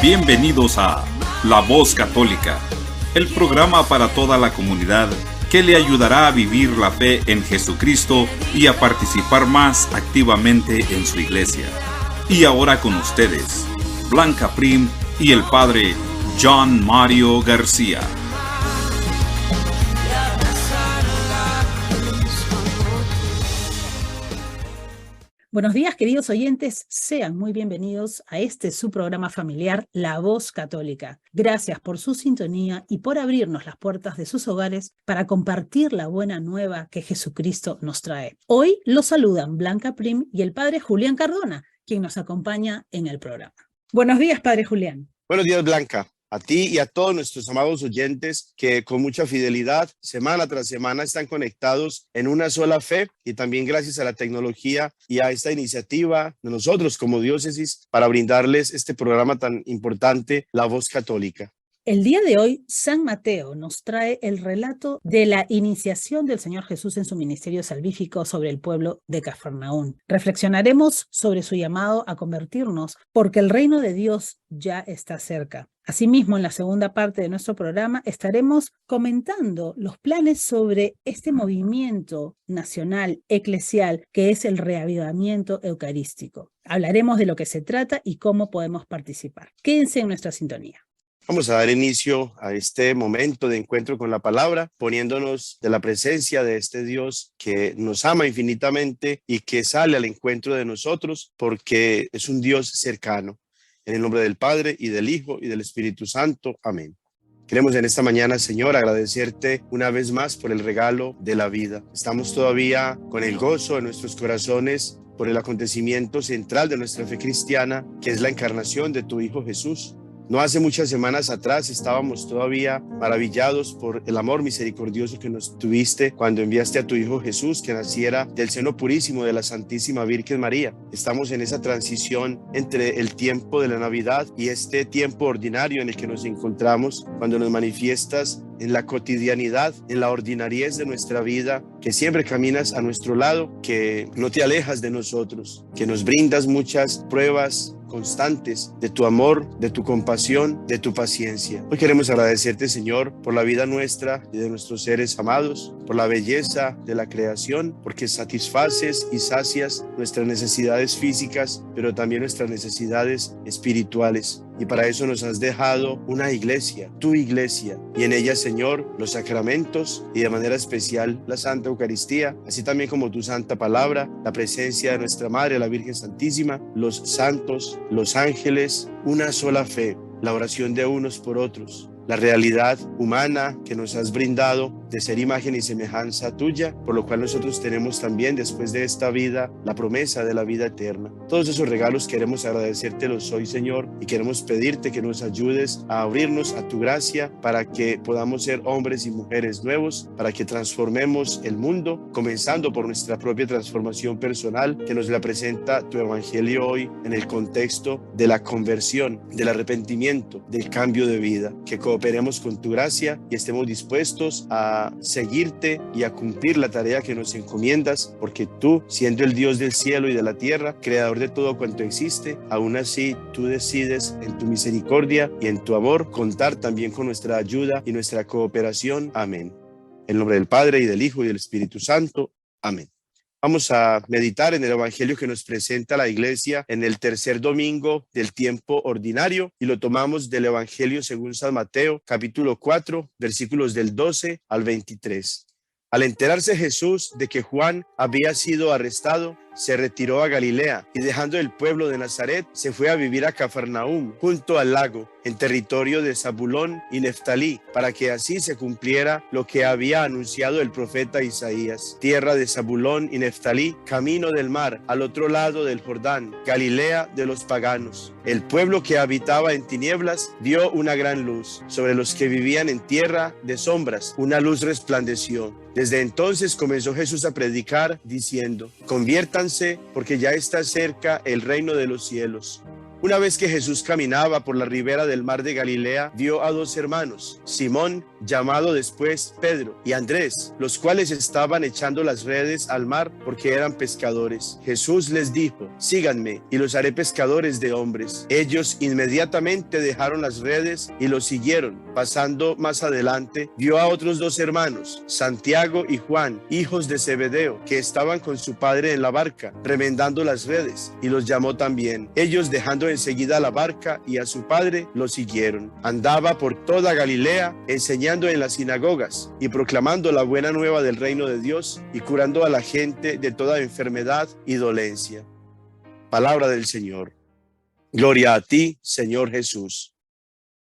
Bienvenidos a La Voz Católica, el programa para toda la comunidad que le ayudará a vivir la fe en Jesucristo y a participar más activamente en su iglesia. Y ahora con ustedes, Blanca Prim y el Padre John Mario García. Buenos días, queridos oyentes, sean muy bienvenidos a su programa familiar, La Voz Católica. Gracias por su sintonía y por abrirnos las puertas de sus hogares para compartir la buena nueva que Jesucristo nos trae. Hoy los saludan Blanca Prim y el Padre Julián Cardona, quien nos acompaña en el programa. Buenos días, Padre Julián. Buenos días, Blanca. A ti y a todos nuestros amados oyentes que con mucha fidelidad, semana tras semana, están conectados en una sola fe, y también gracias a la tecnología y a esta iniciativa de nosotros como diócesis para brindarles este programa tan importante, La Voz Católica. El día de hoy, San Mateo nos trae el relato de la iniciación del Señor Jesús en su ministerio salvífico sobre el pueblo de Cafarnaún. Reflexionaremos sobre su llamado a convertirnos, porque el reino de Dios ya está cerca. Asimismo, en la segunda parte de nuestro programa estaremos comentando los planes sobre este movimiento nacional eclesial que es el reavivamiento eucarístico. Hablaremos de lo que se trata y cómo podemos participar. Quédense en nuestra sintonía. Vamos a dar inicio a este momento de encuentro con la palabra, poniéndonos de la presencia de este Dios que nos ama infinitamente y que sale al encuentro de nosotros porque es un Dios cercano. En el nombre del Padre y del Hijo y del Espíritu Santo. Amén. Queremos en esta mañana, Señor, agradecerte una vez más por el regalo de la vida. Estamos todavía con el gozo en nuestros corazones por el acontecimiento central de nuestra fe cristiana, que es la encarnación de tu Hijo Jesús. No hace muchas semanas atrás estábamos todavía maravillados por el amor misericordioso que nos tuviste cuando enviaste a tu Hijo Jesús que naciera del seno purísimo de la Santísima Virgen María. Estamos en esa transición entre el tiempo de la Navidad y este tiempo ordinario en el que nos encontramos cuando nos manifiestas en la cotidianidad, en la ordinariez de nuestra vida, que siempre caminas a nuestro lado, que no te alejas de nosotros, que nos brindas muchas pruebas constantes de tu amor, de tu compasión, de tu paciencia. Hoy queremos agradecerte, Señor, por la vida nuestra y de nuestros seres amados, por la belleza de la creación, porque satisfaces y sacias nuestras necesidades físicas, pero también nuestras necesidades espirituales. Y para eso nos has dejado una iglesia, tu iglesia, y en ella, Señor, los sacramentos y de manera especial la Santa Eucaristía, así también como tu Santa Palabra, la presencia de nuestra Madre, la Virgen Santísima, los santos, los ángeles, una sola fe, la oración de unos por otros, la realidad humana que nos has brindado de ser imagen y semejanza tuya, por lo cual nosotros tenemos también después de esta vida la promesa de la vida eterna. Todos esos regalos queremos agradecértelos hoy, Señor, y queremos pedirte que nos ayudes a abrirnos a tu gracia para que podamos ser hombres y mujeres nuevos, para que transformemos el mundo, comenzando por nuestra propia transformación personal que nos la presenta tu Evangelio hoy en el contexto de la conversión, del arrepentimiento, del cambio de vida. Que cooperemos con tu gracia y estemos dispuestos a seguirte y a cumplir la tarea que nos encomiendas, porque tú, siendo el Dios del cielo y de la tierra, creador de todo cuanto existe, aún así tú decides en tu misericordia y en tu amor contar también con nuestra ayuda y nuestra cooperación. Amén. En nombre del Padre y del Hijo y del Espíritu Santo. Amén. Vamos a meditar en el Evangelio que nos presenta la Iglesia en el tercer domingo del tiempo ordinario, y lo tomamos del Evangelio según San Mateo, capítulo 4, versículos del 12 al 23. Al enterarse Jesús de que Juan había sido arrestado, se retiró a Galilea y, dejando el pueblo de Nazaret, se fue a vivir a Cafarnaúm, junto al lago, en territorio de Zabulón y Neftalí, para que así se cumpliera lo que había anunciado el profeta Isaías: tierra de Zabulón y Neftalí, camino del mar, al otro lado del Jordán, Galilea de los paganos. El pueblo que habitaba en tinieblas vio una gran luz. Sobre los que vivían en tierra de sombras, una luz resplandeció. Desde entonces comenzó Jesús a predicar, diciendo: conviértanse, porque ya está cerca el reino de los cielos. Una vez que Jesús caminaba por la ribera del mar de Galilea, vio a dos hermanos, Simón, llamado después Pedro, y Andrés, los cuales estaban echando las redes al mar porque eran pescadores. Jesús les dijo: síganme y los haré pescadores de hombres. Ellos inmediatamente dejaron las redes y los siguieron. Pasando más adelante, vio a otros dos hermanos, Santiago y Juan, hijos de Zebedeo, que estaban con su padre en la barca, remendando las redes, y los llamó también. Ellos, dejando enseguida la barca y a su padre, lo siguieron. Andaba por toda Galilea, enseñando en las sinagogas y proclamando la buena nueva del reino de Dios y curando a la gente de toda enfermedad y dolencia. Palabra del Señor. Gloria a ti, Señor Jesús.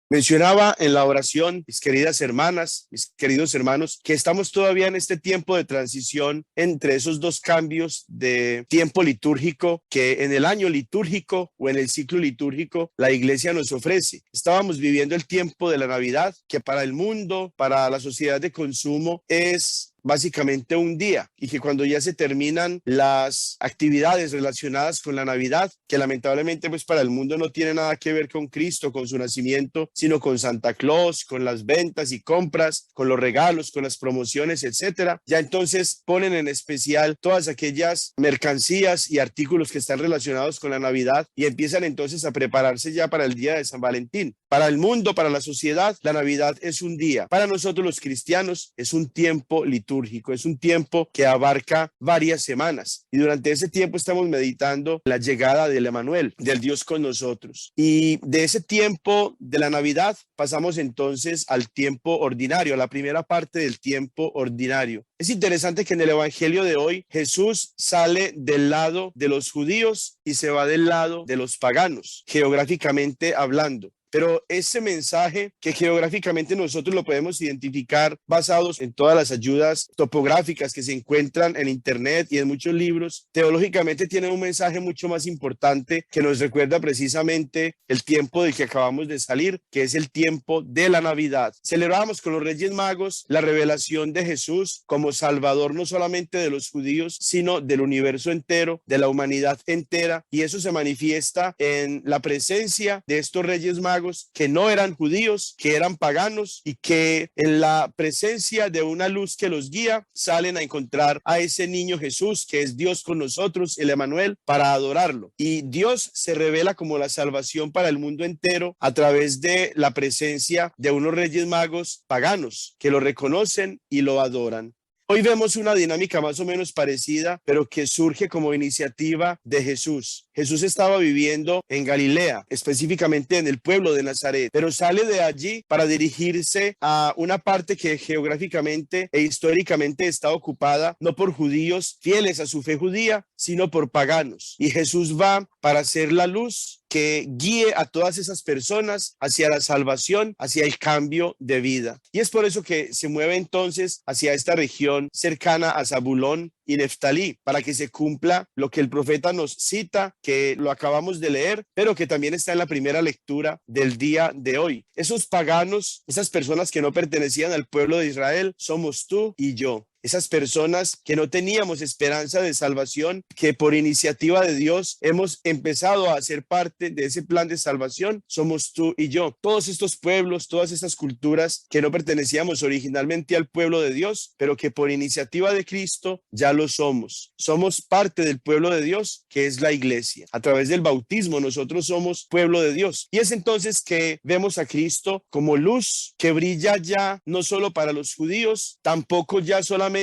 Mencionaba en la oración, mis queridas hermanas, mis queridos hermanos, que estamos todavía en este tiempo de transición entre esos dos cambios de tiempo litúrgico que en el año litúrgico o en el ciclo litúrgico la Iglesia nos ofrece. Estábamos viviendo el tiempo de la Navidad, que para el mundo, para la sociedad de consumo, es básicamente un día, y que cuando ya se terminan las actividades relacionadas con la Navidad, que lamentablemente pues para el mundo no tiene nada que ver con Cristo, con su nacimiento, sino con Santa Claus, con las ventas y compras, con los regalos, con las promociones, etcétera, ya entonces ponen en especial todas aquellas mercancías y artículos que están relacionados con la Navidad y empiezan entonces a prepararse ya para el día de San Valentín. Para el mundo, para la sociedad, la Navidad es un día. Para nosotros los cristianos es un tiempo litúrgico, es un tiempo que abarca varias semanas. Y durante ese tiempo estamos meditando la llegada del Emanuel, del Dios con nosotros. Y de ese tiempo de la Navidad pasamos entonces al tiempo ordinario, a la primera parte del tiempo ordinario. Es interesante que en el Evangelio de hoy Jesús sale del lado de los judíos y se va del lado de los paganos, geográficamente hablando. Pero ese mensaje que geográficamente nosotros lo podemos identificar basados en todas las ayudas topográficas que se encuentran en internet y en muchos libros, teológicamente tiene un mensaje mucho más importante que nos recuerda precisamente el tiempo del que acabamos de salir, que es el tiempo de la Navidad. Celebramos con los Reyes Magos la revelación de Jesús como Salvador no solamente de los judíos, sino del universo entero, de la humanidad entera, y eso se manifiesta en la presencia de estos Reyes Magos que no eran judíos, que eran paganos y que en la presencia de una luz que los guía salen a encontrar a ese niño Jesús que es Dios con nosotros, el Emanuel, para adorarlo. Y Dios se revela como la salvación para el mundo entero a través de la presencia de unos Reyes Magos paganos que lo reconocen y lo adoran. Hoy vemos una dinámica más o menos parecida, pero que surge como iniciativa de Jesús. Jesús estaba viviendo en Galilea, específicamente en el pueblo de Nazaret, pero sale de allí para dirigirse a una parte que geográficamente e históricamente está ocupada no por judíos fieles a su fe judía, sino por paganos. Y Jesús va para ser la luz que guíe a todas esas personas hacia la salvación, hacia el cambio de vida. Y es por eso que se mueve entonces hacia esta región cercana a Zabulón y Neftalí, para que se cumpla lo que el profeta nos cita, que lo acabamos de leer, pero que también está en la primera lectura del día de hoy. Esos paganos, esas personas que no pertenecían al pueblo de Israel, somos tú y yo. Esas personas que no teníamos esperanza de salvación, que por iniciativa de Dios hemos empezado a ser parte de ese plan de salvación, somos tú y yo. Todos estos pueblos, todas estas culturas que no pertenecíamos originalmente al pueblo de Dios, pero que por iniciativa de Cristo ya lo somos. Somos parte del pueblo de Dios, que es la iglesia. A través del bautismo nosotros somos pueblo de Dios. Y es entonces que vemos a Cristo como luz que brilla ya no solo para los judíos, tampoco ya solamente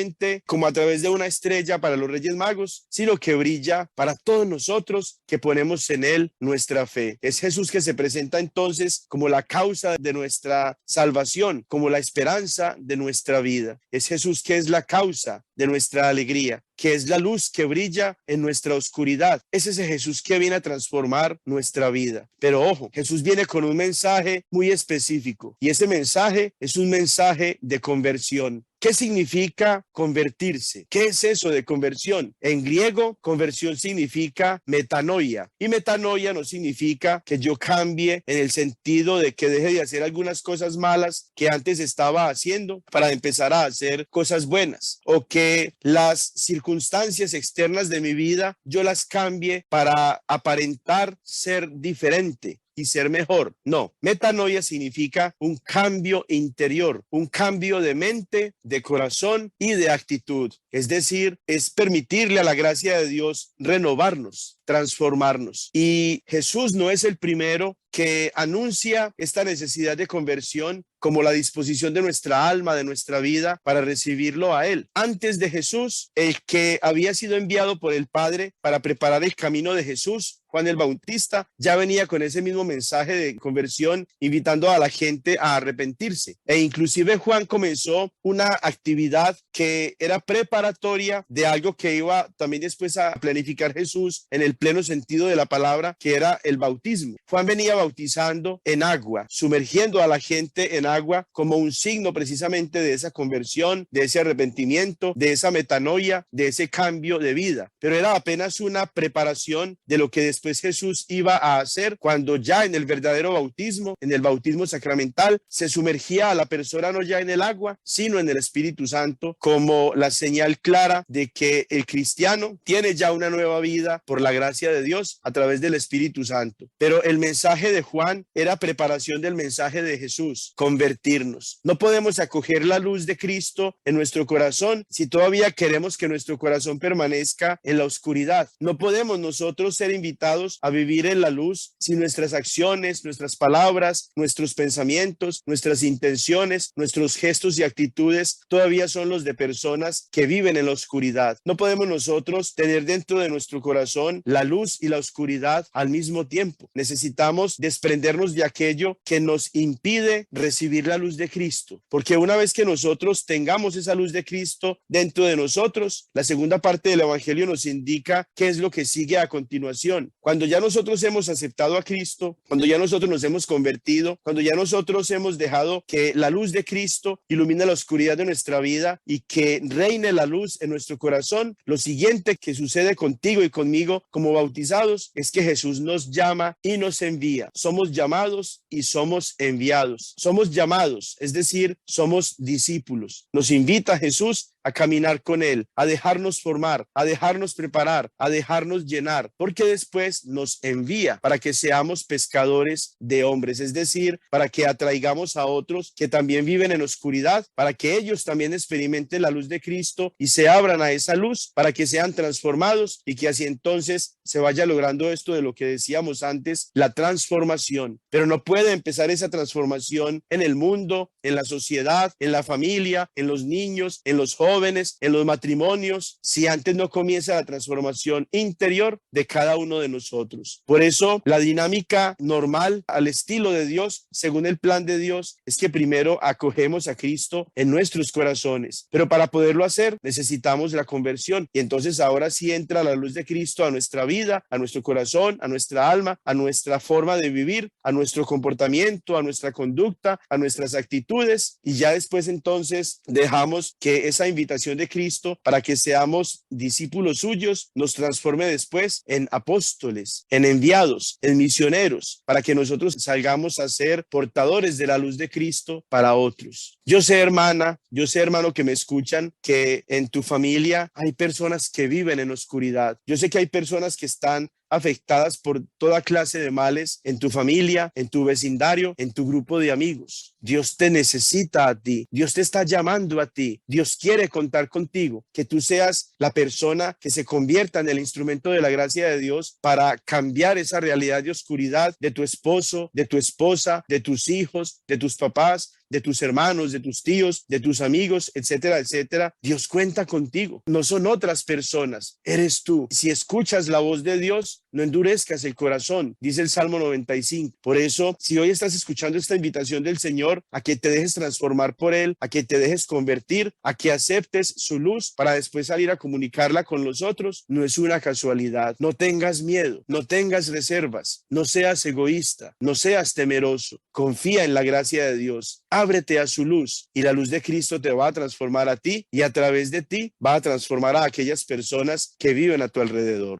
como a través de una estrella para los Reyes Magos, sino que brilla para todos nosotros que ponemos en él nuestra fe. Es Jesús que se presenta entonces como la causa de nuestra salvación, como la esperanza de nuestra vida. Es Jesús que es la causa de nuestra alegría, que es la luz que brilla en nuestra oscuridad. Es ese Jesús que viene a transformar nuestra vida. Pero ojo, Jesús viene con un mensaje muy específico, y ese mensaje es un mensaje de conversión. ¿Qué significa convertirse? ¿Qué es eso de conversión? En griego, conversión significa metanoia, y metanoia no significa que yo cambie en el sentido de que deje de hacer algunas cosas malas que antes estaba haciendo para empezar a hacer cosas buenas, o que las circunstancias externas de mi vida yo las cambie para aparentar ser diferente. y ser mejor. No, metanoia significa un cambio interior, un cambio de mente, de corazón y de actitud. Es decir, es permitirle a la gracia de Dios renovarnos, transformarnos. Y Jesús no es el primero que anuncia esta necesidad de conversión como la disposición de nuestra alma, de nuestra vida, para recibirlo a Él. Antes de Jesús, el que había sido enviado por el Padre para preparar el camino de Jesús, Juan el Bautista, ya venía con ese mismo mensaje de conversión, invitando a la gente a arrepentirse. E inclusive Juan comenzó una actividad que era preparatoria de algo que iba también después a planificar Jesús en el pleno sentido de la palabra, que era el bautismo. Juan venía bautizando en agua, sumergiendo a la gente en agua como un signo precisamente de esa conversión, de ese arrepentimiento, de esa metanoia, de ese cambio de vida. Pero era apenas una preparación de lo que después Jesús iba a hacer cuando ya en el verdadero bautismo, en el bautismo sacramental, se sumergía a la persona no ya en el agua, sino en el Espíritu Santo, como la señal clara de que el cristiano tiene ya una nueva vida por la gracia de Dios a través del Espíritu Santo. Pero el mensaje de Juan era preparación del mensaje de Jesús, convertirnos. No podemos acoger la luz de Cristo en nuestro corazón si todavía queremos que nuestro corazón permanezca en la oscuridad. No podemos nosotros ser invitados a vivir en la luz si nuestras acciones, nuestras palabras, nuestros pensamientos, nuestras intenciones, nuestros gestos y actitudes todavía son los de personas que viven en la oscuridad. No podemos nosotros tener dentro de nuestro corazón la luz y la oscuridad al mismo tiempo. Necesitamos desprendernos de aquello que nos impide recibir la luz de Cristo, porque una vez que nosotros tengamos esa luz de Cristo dentro de nosotros, la segunda parte del Evangelio nos indica qué es lo que sigue a continuación. Cuando ya nosotros hemos aceptado a Cristo, cuando ya nosotros nos hemos convertido, cuando ya nosotros hemos dejado que la luz de Cristo ilumine la oscuridad de nuestra vida y que reine la luz en nuestro corazón, lo siguiente que sucede contigo y conmigo como bautizados es que Jesús nos llama y nos envía. Somos llamados y somos enviados. Somos llamados, es decir, somos discípulos. Nos invita Jesús a caminar con Él, a dejarnos formar, a dejarnos preparar, a dejarnos llenar, porque después nos envía para que seamos pescadores de hombres, es decir, para que atraigamos a otros que también viven en oscuridad, para que ellos también experimenten la luz de Cristo y se abran a esa luz, para que sean transformados y que así entonces se vaya logrando esto de lo que decíamos antes, la transformación. Pero no puede empezar esa transformación en el mundo, en la sociedad, en la familia, en los niños, en los jóvenes, en los matrimonios, si antes no comienza la transformación interior de cada uno de nosotros. Por eso, la dinámica normal al estilo de Dios, según el plan de Dios, es que primero acogemos a Cristo en nuestros corazones. Pero para poderlo hacer, necesitamos la conversión. Y entonces ahora sí entra la luz de Cristo a nuestra vida, a nuestro corazón, a nuestra alma, a nuestra forma de vivir, a nuestro comportamiento, a nuestra conducta, a nuestras actitudes. Y ya después entonces dejamos que esa invitación de Cristo para que seamos discípulos suyos nos transforme después en apóstoles, en enviados, en misioneros, para que nosotros salgamos a ser portadores de la luz de Cristo para otros. Yo sé, hermana, yo sé, hermano, que me escuchan, que en tu familia hay personas que viven en oscuridad. Yo sé que hay personas que están afectadas por toda clase de males en tu familia, en tu vecindario, en tu grupo de amigos. Dios te necesita a ti, Dios te está llamando a ti, Dios quiere contar contigo, que tú seas la persona que se convierta en el instrumento de la gracia de Dios para cambiar esa realidad de oscuridad de tu esposo, de tu esposa, de tus hijos, de tus papás, de tus hermanos, de tus tíos, de tus amigos, etcétera, etcétera. Dios cuenta contigo. No son otras personas, eres tú. Si escuchas la voz de Dios, no endurezcas el corazón, dice el Salmo 95. Por eso, si hoy estás escuchando esta invitación del Señor a que te dejes transformar por Él, a que te dejes convertir, a que aceptes su luz para después salir a comunicarla con los otros, no es una casualidad. No tengas miedo, no tengas reservas, no seas egoísta, no seas temeroso. Confía en la gracia de Dios. Ábrete a su luz y la luz de Cristo te va a transformar a ti y a través de ti va a transformar a aquellas personas que viven a tu alrededor.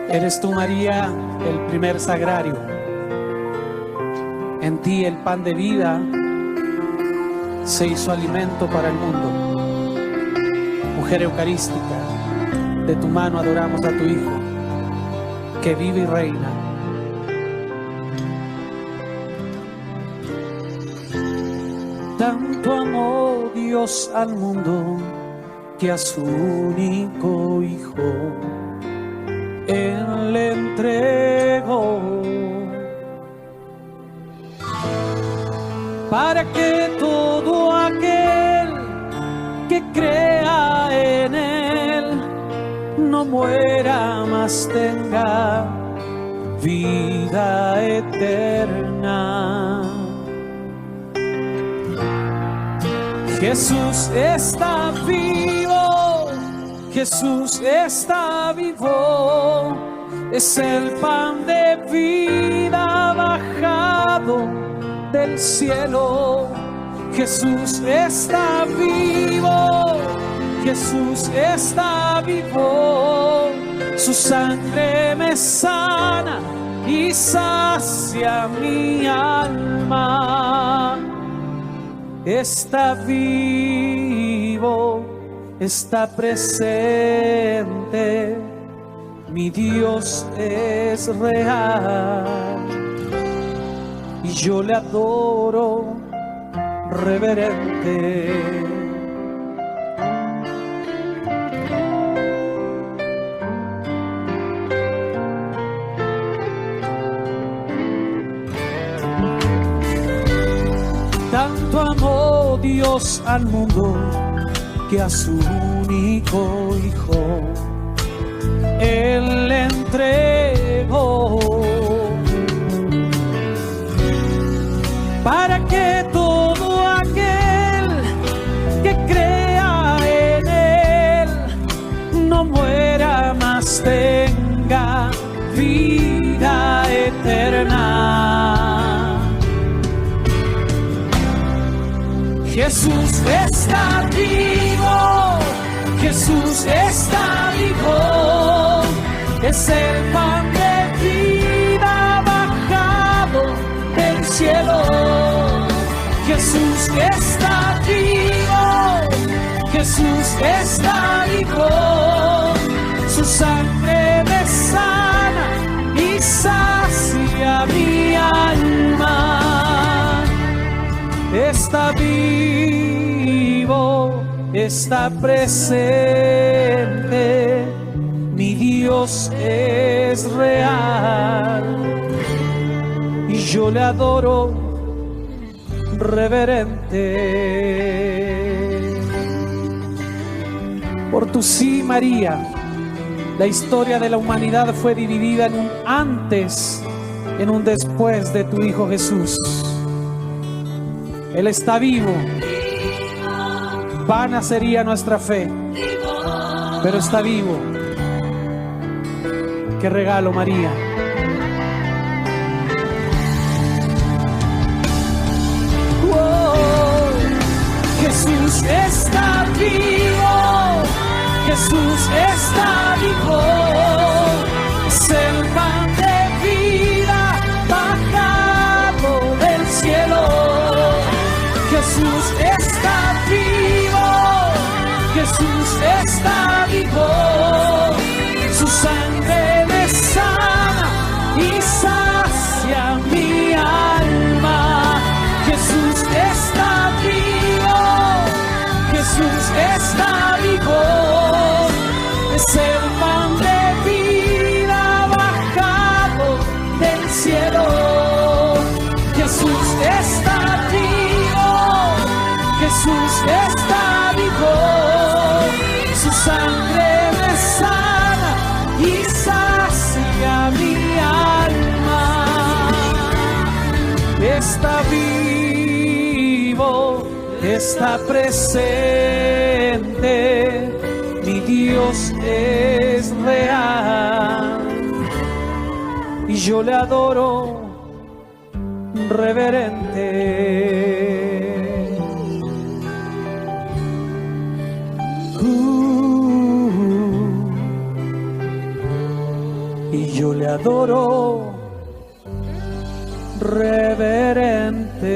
Eres tú, María, el primer sagrario. En ti el pan de vida se hizo alimento para el mundo. mujer eucarística, de tu mano adoramos a tu Hijo, que vive y reina. Tanto amó Dios al mundo que a su único Hijo Él le entregó, para que todo aquel que crea en Él no muera, mas tenga vida eterna. Jesús está vivo, Jesús está vivo, es el pan de vida bajado del cielo. Jesús está vivo, Jesús está vivo, su sangre me sana y sacia mi alma. Está vivo, está presente, mi Dios es real y yo le adoro reverente. Tanto amó Dios al mundo que a su único Hijo Él le entregó, para que todo aquel que crea en Él no muera, mas tenga vida eterna. Jesús está vivo, Jesús está vivo, es el pan de vida bajado del cielo. Jesús está vivo, Jesús está vivo, su sangre me sana y sacia mi alma. Está vivo, está presente, mi Dios es real y yo le adoro reverente. Por tu sí, María, la historia de la humanidad fue dividida en un antes, en un después de tu Hijo Jesús. Él está vivo. Vana sería nuestra fe, pero está vivo. Qué regalo, María. Oh, Jesús está vivo, Jesús está vivo, es el pan de vida bajado del cielo. Jesús está vivo, Jesús está vivo, su sangre me sana y sacia mi alma. Jesús está vivo, Jesús está vivo, es el pan de vida bajado del cielo. Jesús está vivo, Jesús está vivo, su sangre me sana y sacia mi alma. Está vivo, está presente, mi Dios es real y yo le adoro reverente. Y yo le adoro reverente.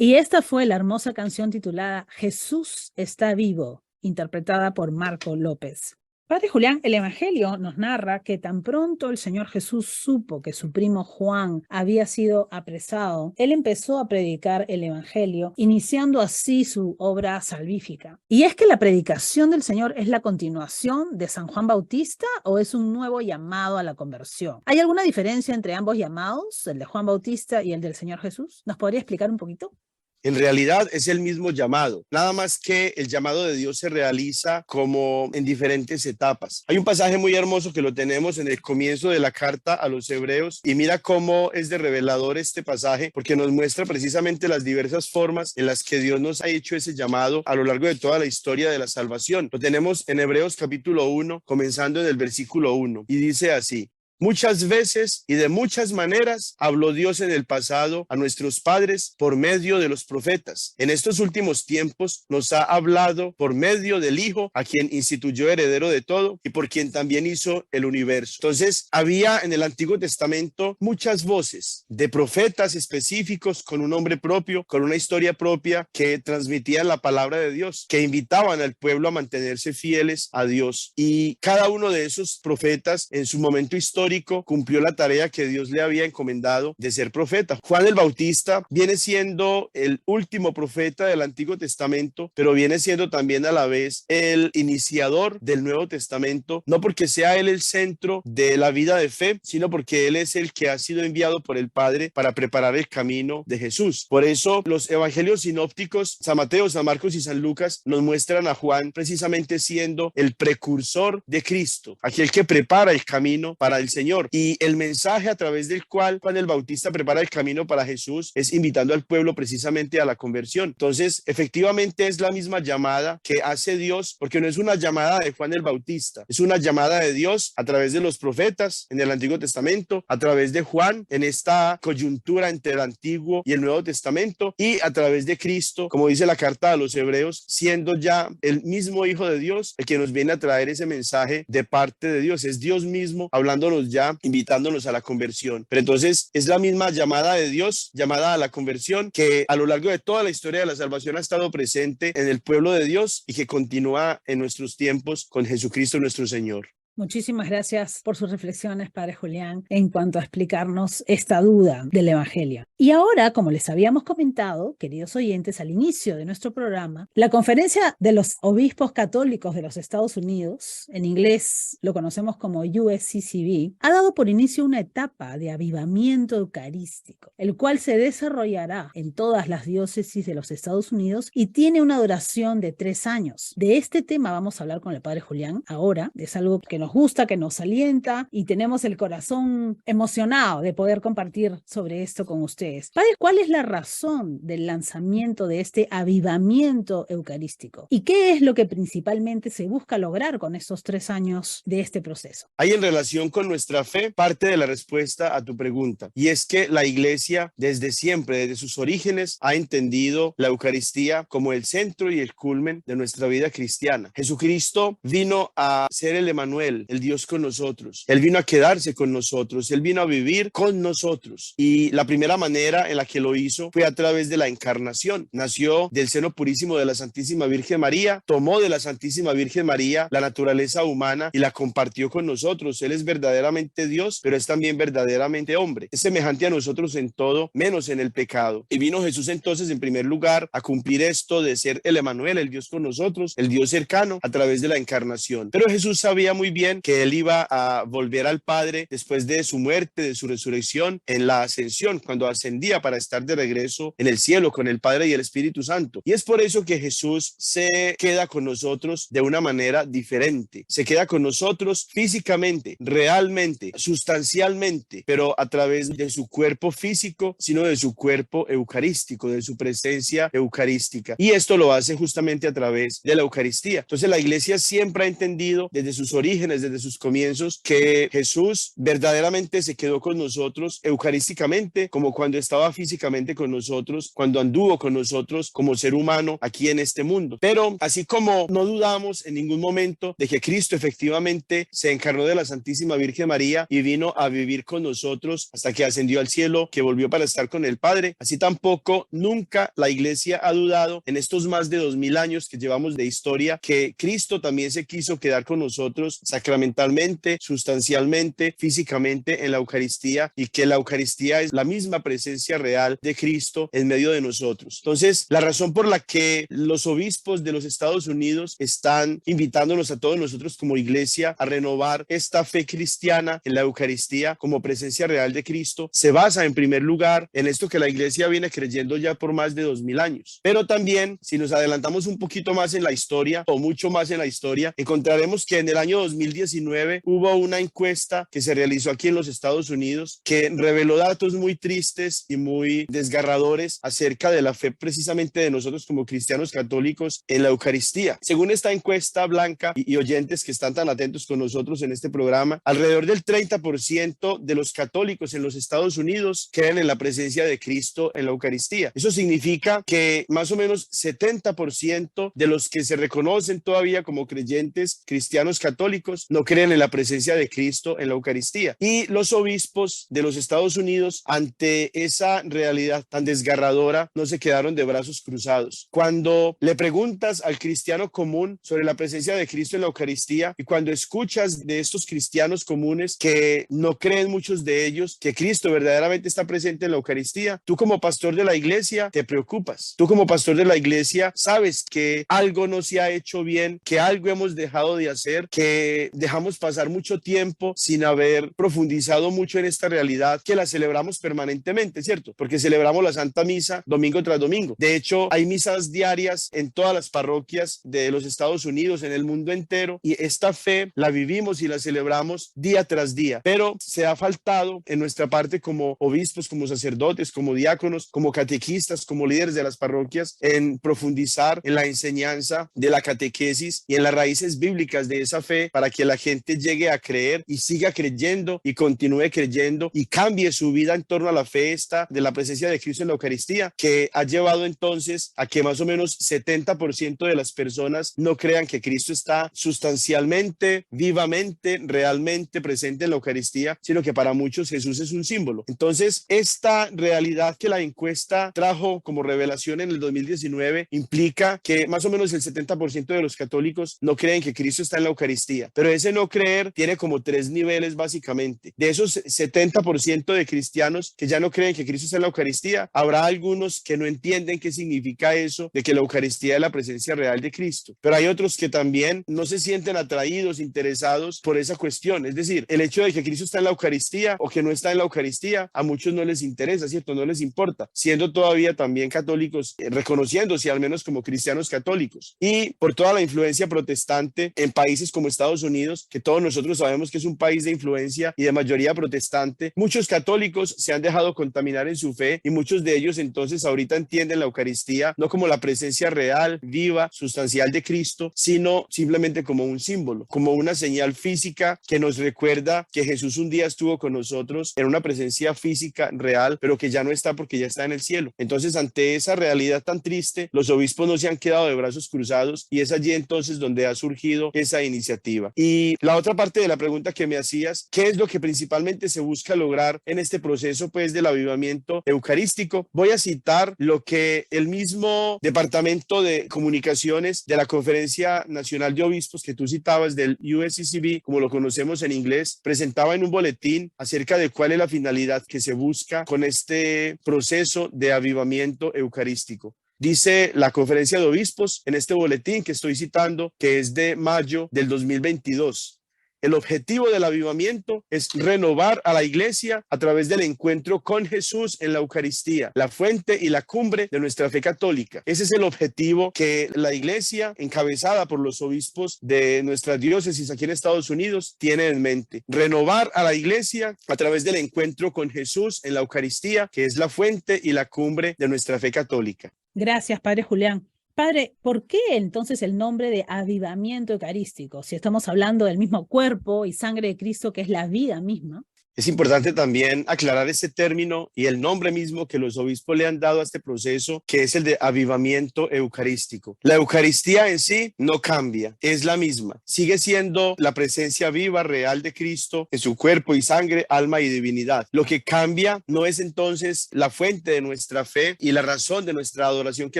Y esta fue la hermosa canción titulada Jesús está vivo, interpretada por Marco López. Padre Julián, el Evangelio nos narra que tan pronto el Señor Jesús supo que su primo Juan había sido apresado, él empezó a predicar el Evangelio, iniciando así su obra salvífica. ¿Y es que la predicación del Señor es la continuación de San Juan Bautista o es un nuevo llamado a la conversión? ¿Hay alguna diferencia entre ambos llamados, el de Juan Bautista y el del Señor Jesús? ¿Nos podría explicar un poquito? En realidad es el mismo llamado, nada más que el llamado de Dios se realiza como en diferentes etapas. Hay un pasaje muy hermoso que lo tenemos en el comienzo de la carta a los Hebreos y mira cómo es de revelador este pasaje porque nos muestra precisamente las diversas formas en las que Dios nos ha hecho ese llamado a lo largo de toda la historia de la salvación. Lo tenemos en Hebreos capítulo 1, comenzando en el versículo 1 y dice así: muchas veces y de muchas maneras habló Dios en el pasado a nuestros padres por medio de los profetas. En estos últimos tiempos nos ha hablado por medio del Hijo, a quien instituyó heredero de todo y por quien también hizo el universo. Entonces, había en el Antiguo Testamento muchas voces de profetas específicos con un nombre propio, con una historia propia que transmitían la palabra de Dios, que invitaban al pueblo a mantenerse fieles a Dios. Y cada uno de esos profetas en su momento histórico cumplió la tarea que Dios le había encomendado de ser profeta. Juan el Bautista viene siendo el último profeta del Antiguo Testamento, pero viene siendo también a la vez el iniciador del Nuevo Testamento, no porque sea él el centro de la vida de fe, sino porque él es el que ha sido enviado por el Padre para preparar el camino de Jesús. Por eso los evangelios sinópticos, San Mateo, San Marcos y San Lucas, nos muestran a Juan precisamente siendo el precursor de Cristo, aquel que prepara el camino para el Señor. Y el mensaje a través del cual Juan el Bautista prepara el camino para Jesús es invitando al pueblo precisamente a la conversión. Entonces, efectivamente es la misma llamada que hace Dios, porque no es una llamada de Juan el Bautista, es una llamada de Dios a través de los profetas en el Antiguo Testamento, a través de Juan en esta coyuntura entre el Antiguo y el Nuevo Testamento, y a través de Cristo, como dice la carta a los Hebreos, siendo ya el mismo Hijo de Dios el que nos viene a traer ese mensaje de parte de Dios. Es Dios mismo hablándonos ya, invitándonos a la conversión. Pero entonces es la misma llamada de Dios, llamada a la conversión, que a lo largo de toda la historia de la salvación ha estado presente en el pueblo de Dios y que continúa en nuestros tiempos con Jesucristo nuestro Señor. Muchísimas gracias por sus reflexiones, Padre Julián, en cuanto a explicarnos esta duda del Evangelio. Y ahora, como les habíamos comentado, queridos oyentes, al inicio de nuestro programa, la Conferencia de los Obispos Católicos de los Estados Unidos, en inglés lo conocemos como USCCB, ha dado por inicio una etapa de avivamiento eucarístico, el cual se desarrollará en todas las diócesis de los Estados Unidos y tiene una duración de 3 años. De este tema vamos a hablar con el Padre Julián ahora. Es algo que nos gusta, que nos alienta y tenemos el corazón emocionado de poder compartir sobre esto con ustedes. Padre, ¿cuál es la razón del lanzamiento de este avivamiento eucarístico? ¿Y qué es lo que principalmente se busca lograr con estos 3 años de este proceso? Hay en relación con nuestra fe parte de la respuesta a tu pregunta, y es que la Iglesia desde siempre, desde sus orígenes, ha entendido la Eucaristía como el centro y el culmen de nuestra vida cristiana. Jesucristo vino a ser el Emmanuel, el Dios con nosotros. Él vino a quedarse con nosotros, Él vino a vivir con nosotros, y la primera manera en la que lo hizo fue a través de la encarnación. Nació del seno purísimo de la Santísima Virgen María, tomó de la Santísima Virgen María la naturaleza humana y la compartió con nosotros. Él es verdaderamente Dios, pero es también verdaderamente hombre. Es semejante a nosotros en todo, menos en el pecado. Y vino Jesús entonces en primer lugar a cumplir esto de ser el Emmanuel, el Dios con nosotros, el Dios cercano, a través de la encarnación. Pero Jesús sabía muy bien que Él iba a volver al Padre después de su muerte, de su resurrección, en la ascensión, cuando ascendía para estar de regreso en el cielo con el Padre y el Espíritu Santo. Y es por eso que Jesús se queda con nosotros de una manera diferente. Se queda con nosotros físicamente, realmente, sustancialmente, pero a través de su cuerpo físico, sino de su cuerpo eucarístico, de su presencia eucarística. Y esto lo hace justamente a través de la Eucaristía. Entonces la Iglesia siempre ha entendido desde sus orígenes orígenes, desde sus comienzos, que Jesús verdaderamente se quedó con nosotros eucarísticamente, como cuando estaba físicamente con nosotros, cuando anduvo con nosotros como ser humano aquí en este mundo. Pero así como no dudamos en ningún momento de que Cristo efectivamente se encarnó de la Santísima Virgen María y vino a vivir con nosotros hasta que ascendió al cielo, que volvió para estar con el Padre, así tampoco nunca la Iglesia ha dudado en estos más de 2000 años que llevamos de historia que Cristo también se quiso quedar con nosotros sacramentalmente, sustancialmente, físicamente en la Eucaristía, y que la Eucaristía es la misma presencia real de Cristo en medio de nosotros. Entonces, la razón por la que los obispos de los Estados Unidos están invitándonos a todos nosotros como Iglesia a renovar esta fe cristiana en la Eucaristía como presencia real de Cristo se basa en primer lugar en esto que la Iglesia viene creyendo ya por más de 2000 años. Pero también, si nos adelantamos un poquito más en la historia o mucho más en la historia, encontraremos que en el año 2019 hubo una encuesta que se realizó aquí en los Estados Unidos que reveló datos muy tristes y muy desgarradores acerca de la fe precisamente de nosotros como cristianos católicos en la Eucaristía. Según esta encuesta, Blanca y oyentes que están tan atentos con nosotros en este programa, alrededor del 30% de los católicos en los Estados Unidos creen en la presencia de Cristo en la Eucaristía. Eso significa que más o menos 70% de los que se reconocen todavía como creyentes cristianos católicos no creen en la presencia de Cristo en la Eucaristía. Y los obispos de los Estados Unidos, ante esa realidad tan desgarradora, no se quedaron de brazos cruzados. Cuando le preguntas al cristiano común sobre la presencia de Cristo en la Eucaristía, y cuando escuchas de estos cristianos comunes que no creen, muchos de ellos, que Cristo verdaderamente está presente en la Eucaristía, tú como pastor de la iglesia te preocupas. Tú como pastor de la iglesia sabes que algo no se ha hecho bien, que algo hemos dejado de hacer, que dejamos pasar mucho tiempo sin haber profundizado mucho en esta realidad que la celebramos permanentemente, ¿cierto? Porque celebramos la Santa Misa domingo tras domingo. De hecho, hay misas diarias en todas las parroquias de los Estados Unidos, en el mundo entero, y esta fe la vivimos y la celebramos día tras día. Pero se ha faltado en nuestra parte como obispos, como sacerdotes, como diáconos, como catequistas, como líderes de las parroquias, en profundizar en la enseñanza de la catequesis y en las raíces bíblicas de esa fe para que la gente llegue a creer y siga creyendo y continúe creyendo y cambie su vida en torno a la fe esta de la presencia de Cristo en la Eucaristía, que ha llevado entonces a que más o menos 70% de las personas no crean que Cristo está sustancialmente, vivamente, realmente presente en la Eucaristía, sino que para muchos Jesús es un símbolo. Entonces, esta realidad que la encuesta trajo como revelación en el 2019 implica que más o menos el 70% de los católicos no creen que Cristo está en la Eucaristía, pero ese no creer tiene como 3 niveles básicamente. De esos 70% de cristianos que ya no creen que Cristo está en la Eucaristía, habrá algunos que no entienden qué significa eso de que la Eucaristía es la presencia real de Cristo, pero hay otros que también no se sienten atraídos, interesados por esa cuestión. Es decir, el hecho de que Cristo está en la Eucaristía o que no está en la Eucaristía, a muchos no les interesa, ¿cierto? No les importa, siendo todavía también católicos, reconociéndose al menos como cristianos católicos. Y por toda la influencia protestante en países como Estados Unidos, que todos nosotros sabemos que es un país de influencia y de mayoría protestante, muchos católicos se han dejado contaminar en su fe y muchos de ellos entonces ahorita entienden la Eucaristía no como la presencia real, viva, sustancial de Cristo, sino simplemente como un símbolo, como una señal física que nos recuerda que Jesús un día estuvo con nosotros en una presencia física real, pero que ya no está porque ya está en el cielo. Entonces, ante esa realidad tan triste, los obispos no se han quedado de brazos cruzados y es allí entonces donde ha surgido esa iniciativa. Y la otra parte de la pregunta que me hacías, ¿qué es lo que principalmente se busca lograr en este proceso pues del avivamiento eucarístico? Voy a citar lo que el mismo Departamento de Comunicaciones de la Conferencia Nacional de Obispos que tú citabas del USCCB, como lo conocemos en inglés, presentaba en un boletín acerca de cuál es la finalidad que se busca con este proceso de avivamiento eucarístico. Dice la Conferencia de Obispos en este boletín que estoy citando, que es de mayo del 2022. El objetivo del avivamiento es renovar a la iglesia a través del encuentro con Jesús en la Eucaristía, la fuente y la cumbre de nuestra fe católica. Ese es el objetivo que la iglesia, encabezada por los obispos de nuestras diócesis aquí en Estados Unidos, tiene en mente. Renovar a la iglesia a través del encuentro con Jesús en la Eucaristía, que es la fuente y la cumbre de nuestra fe católica. Gracias, Padre Julián. Padre, ¿por qué entonces el nombre de avivamiento eucarístico? Si estamos hablando del mismo cuerpo y sangre de Cristo, que es la vida misma. Es importante también aclarar este término y el nombre mismo que los obispos le han dado a este proceso, que es el de avivamiento eucarístico. La Eucaristía en sí no cambia, es la misma. Sigue siendo la presencia viva, real de Cristo en su cuerpo y sangre, alma y divinidad. Lo que cambia no es entonces la fuente de nuestra fe y la razón de nuestra adoración, que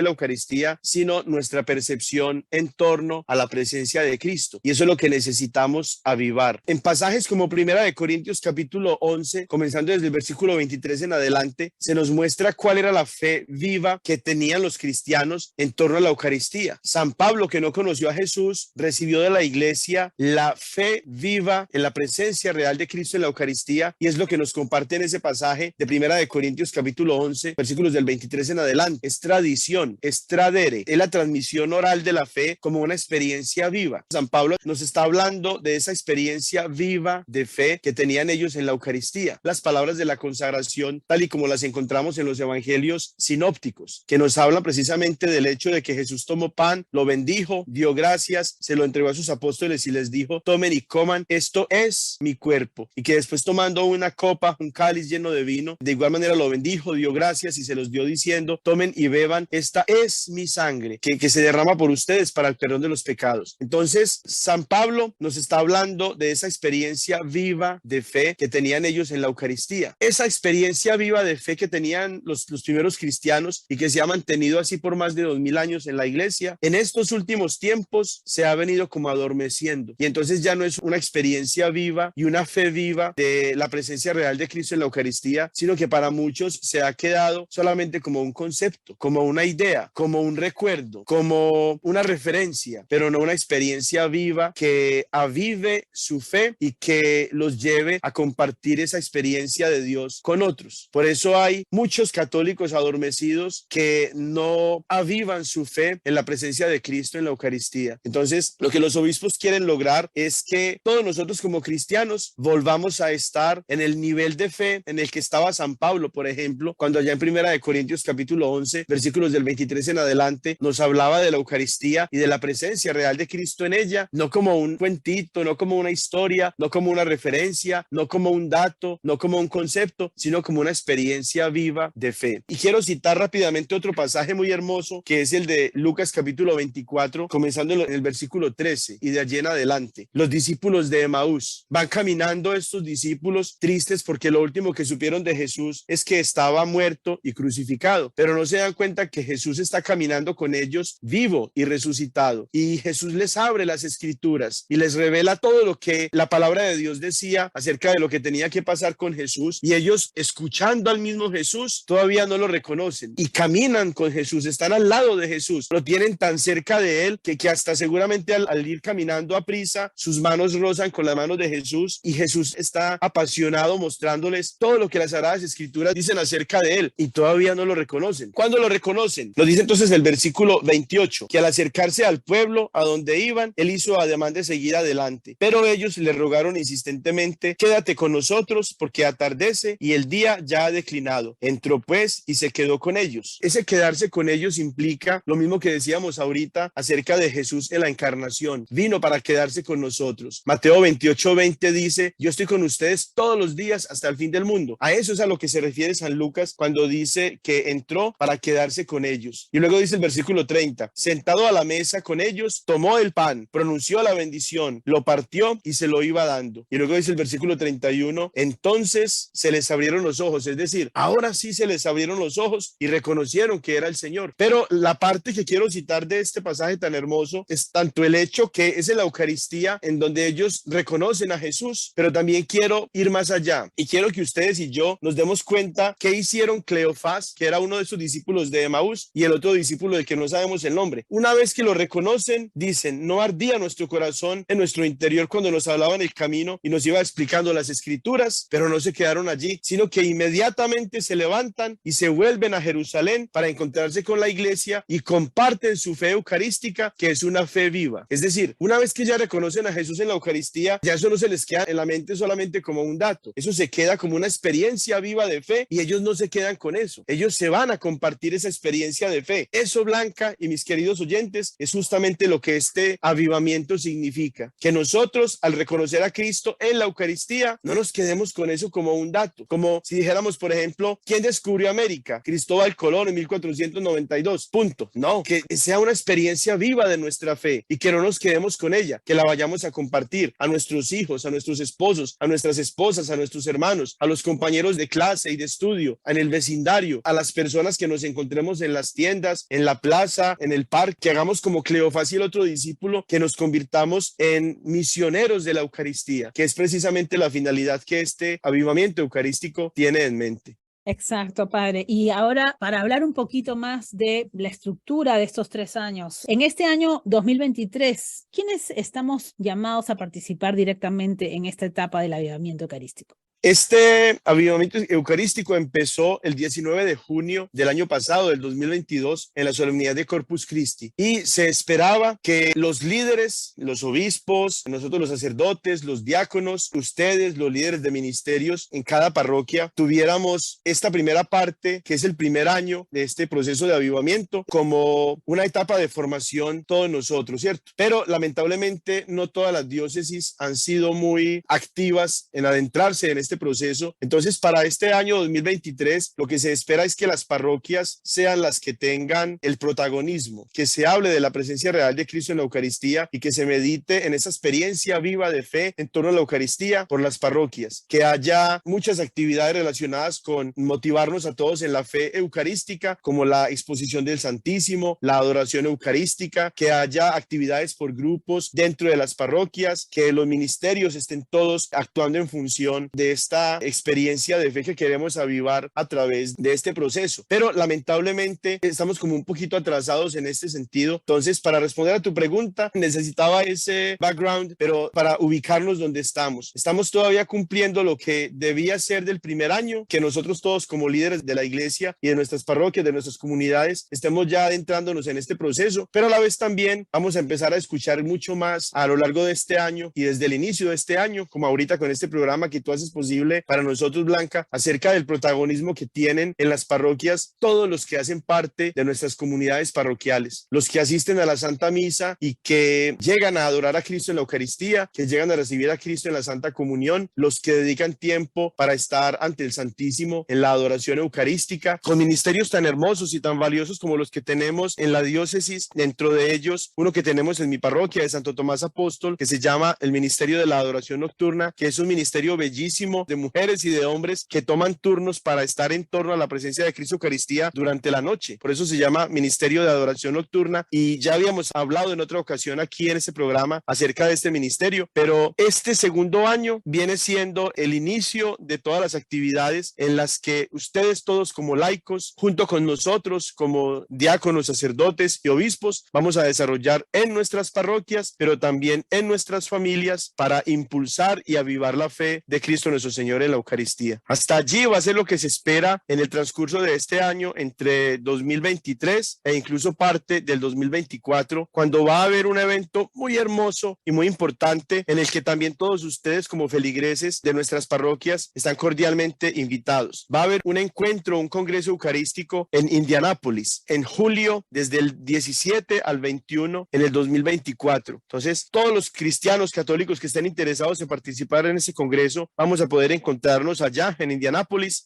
es la Eucaristía, sino nuestra percepción en torno a la presencia de Cristo. Y eso es lo que necesitamos avivar. En pasajes como 1 Corintios capítulo 11, comenzando desde el versículo 23 en adelante, se nos muestra cuál era la fe viva que tenían los cristianos en torno a la Eucaristía. San Pablo, que no conoció a Jesús, recibió de la iglesia la fe viva en la presencia real de Cristo en la Eucaristía, y es lo que nos comparte en ese pasaje de 1 Corintios capítulo 11, versículos del 23 en adelante. Es tradición, es tradere, es la transmisión oral de la fe como una experiencia viva. San Pablo nos está hablando de esa experiencia viva de fe que tenían ellos en la Eucaristía. Las palabras de la consagración, tal y como las encontramos en los evangelios sinópticos, que nos hablan precisamente del hecho de que Jesús tomó pan, lo bendijo, dio gracias, se lo entregó a sus apóstoles y les dijo: tomen y coman, esto es mi cuerpo. Y que después, tomando una copa, un cáliz lleno de vino, de igual manera lo bendijo, dio gracias y se los dio diciendo: tomen y beban, esta es mi sangre, que se derrama por ustedes para el perdón de los pecados. Entonces, San Pablo nos está hablando de esa experiencia viva de fe que tenían ellos en la Eucaristía. Esa experiencia viva de fe que tenían los primeros cristianos y que se ha mantenido así por más de 2000 años en la iglesia, en estos últimos tiempos se ha venido como adormeciendo, y entonces ya no es una experiencia viva y una fe viva de la presencia real de Cristo en la Eucaristía, sino que para muchos se ha quedado solamente como un concepto, como una idea, como un recuerdo, como una referencia, pero no una experiencia viva que avive su fe y que los lleve a compartir esa experiencia de Dios con otros. Por eso hay muchos católicos adormecidos que no avivan su fe en la presencia de Cristo en la Eucaristía. Entonces, lo que los obispos quieren lograr es que todos nosotros como cristianos volvamos a estar en el nivel de fe en el que estaba San Pablo, por ejemplo, cuando allá en 1 Corintios capítulo 11, versículos del 23 en adelante, nos hablaba de la Eucaristía y de la presencia real de Cristo en ella, no como un cuentito, no como una historia, no como una referencia, no como un dato, no como un concepto, sino como una experiencia viva de fe. Y quiero citar rápidamente otro pasaje muy hermoso, que es el de Lucas capítulo 24, comenzando en el versículo 13 y de allí en adelante. Los discípulos de Emaús van caminando, estos discípulos tristes porque lo último que supieron de Jesús es que estaba muerto y crucificado, pero no se dan cuenta que Jesús está caminando con ellos vivo y resucitado, y Jesús les abre las escrituras y les revela todo lo que la palabra de Dios decía acerca de lo que tenía que pasar con Jesús, y ellos, escuchando al mismo Jesús, todavía no lo reconocen y caminan con Jesús, están al lado de Jesús, lo tienen tan cerca de él que hasta seguramente al ir caminando a prisa, sus manos rozan con las manos de Jesús, y Jesús está apasionado mostrándoles todo lo que las Sagradas Escrituras dicen acerca de él, y todavía no lo reconocen. ¿Cuándo lo reconocen? Lo dice entonces el versículo 28, que al acercarse al pueblo a donde iban, él hizo ademán de seguir adelante, pero ellos le rogaron insistentemente: quédate con nosotros porque atardece y el día ya ha declinado. Entró pues y se quedó con ellos. Ese quedarse con ellos implica lo mismo que decíamos ahorita acerca de Jesús en la encarnación. Vino para quedarse con nosotros. Mateo 28:20 dice: yo estoy con ustedes todos los días hasta el fin del mundo. A eso es a lo que se refiere San Lucas cuando dice que entró para quedarse con ellos. Y luego dice el versículo 30: sentado a la mesa con ellos, tomó el pan, pronunció la bendición, lo partió y se lo iba dando. Y luego dice el versículo 31: entonces se les abrieron los ojos, es decir, ahora sí se les abrieron los ojos y reconocieron que era el Señor. Pero la parte que quiero citar de este pasaje tan hermoso es tanto el hecho que es en la Eucaristía en donde ellos reconocen a Jesús, pero también quiero ir más allá y quiero que ustedes y yo nos demos cuenta qué hicieron Cleofás, que era uno de sus discípulos de Emaús, y el otro discípulo del que no sabemos el nombre. Una vez que lo reconocen, dicen: no ardía nuestro corazón en nuestro interior cuando nos hablaba en el camino y nos iba explicando las Escrituras escrituras, pero no se quedaron allí, sino que inmediatamente se levantan y se vuelven a Jerusalén para encontrarse con la iglesia y comparten su fe eucarística, que es una fe viva. Es decir, una vez que ya reconocen a Jesús en la Eucaristía, ya eso no se les queda en la mente solamente como un dato, eso se queda como una experiencia viva de fe, y ellos no se quedan con eso, ellos se van a compartir esa experiencia de fe. Eso, Blanca y mis queridos oyentes, es justamente lo que este avivamiento significa, que nosotros, al reconocer a Cristo en la Eucaristía, no nos quedemos con eso como un dato, como si dijéramos, por ejemplo, ¿quién descubrió América? Cristóbal Colón en 1492, punto. No, que sea una experiencia viva de nuestra fe y que no nos quedemos con ella, que la vayamos a compartir a nuestros hijos, a nuestros esposos, a nuestras esposas, a nuestros hermanos, a los compañeros de clase y de estudio, en el vecindario, a las personas que nos encontremos en las tiendas, en la plaza, en el parque, que hagamos como Cleofás y el otro discípulo, que nos convirtamos en misioneros de la Eucaristía, que es precisamente la finalidad que este avivamiento eucarístico tiene en mente. Exacto, padre. Y ahora, para hablar un poquito más de la estructura de estos 3 años. En este año 2023, ¿quiénes estamos llamados a participar directamente en esta etapa del avivamiento eucarístico? Este avivamiento eucarístico empezó el 19 de junio del año pasado, del 2022, en la solemnidad de Corpus Christi, y se esperaba que los líderes, los obispos, nosotros los sacerdotes, los diáconos, ustedes, los líderes de ministerios en cada parroquia, tuviéramos esta primera parte, que es el primer año de este proceso de avivamiento, como una etapa de formación todos nosotros, ¿cierto? Pero lamentablemente no todas las diócesis han sido muy activas en adentrarse en este proceso. Entonces, para este año 2023, lo que se espera es que las parroquias sean las que tengan el protagonismo, que se hable de la presencia real de Cristo en la Eucaristía y que se medite en esa experiencia viva de fe en torno a la Eucaristía por las parroquias, que haya muchas actividades relacionadas con motivarnos a todos en la fe eucarística, como la exposición del Santísimo, la adoración eucarística, que haya actividades por grupos dentro de las parroquias, que los ministerios estén todos actuando en función de esta experiencia de fe que queremos avivar a través de este proceso. Pero lamentablemente estamos como un poquito atrasados en este sentido. Entonces, para responder a tu pregunta, necesitaba ese background, pero para ubicarnos donde estamos. Estamos todavía cumpliendo lo que debía ser del primer año, que nosotros todos como líderes de la iglesia y de nuestras parroquias, de nuestras comunidades, estemos ya adentrándonos en este proceso, pero a la vez también vamos a empezar a escuchar mucho más a lo largo de este año y desde el inicio de este año, como ahorita con este programa que tú haces posible para nosotros, Blanca, acerca del protagonismo que tienen en las parroquias todos los que hacen parte de nuestras comunidades parroquiales, los que asisten a la Santa Misa y que llegan a adorar a Cristo en la Eucaristía, que llegan a recibir a Cristo en la Santa Comunión, los que dedican tiempo para estar ante el Santísimo en la adoración eucarística, con ministerios tan hermosos y tan valiosos como los que tenemos en la diócesis. Dentro de ellos, uno que tenemos en mi parroquia de Santo Tomás Apóstol, que se llama el Ministerio de la Adoración Nocturna, que es un ministerio bellísimo de mujeres y de hombres que toman turnos para estar en torno a la presencia de Cristo Eucaristía durante la noche. Por eso se llama Ministerio de Adoración Nocturna, y ya habíamos hablado en otra ocasión aquí en este programa acerca de este ministerio, pero este segundo año viene siendo el inicio de todas las actividades en las que ustedes todos como laicos, junto con nosotros como diáconos, sacerdotes y obispos, vamos a desarrollar en nuestras parroquias, pero también en nuestras familias, para impulsar y avivar la fe de Cristo nuestro Señor en la Eucaristía. Hasta allí va a ser lo que se espera en el transcurso de este año, entre 2023 e incluso parte del 2024, cuando va a haber un evento muy hermoso y muy importante en el que también todos ustedes como feligreses de nuestras parroquias están cordialmente invitados. Va a haber un encuentro, un congreso eucarístico en Indianápolis en julio, desde el 17 al 21 en el 2024. Entonces, todos los cristianos católicos que estén interesados en participar en ese congreso, vamos a poder encontrarnos allá en Indianápolis,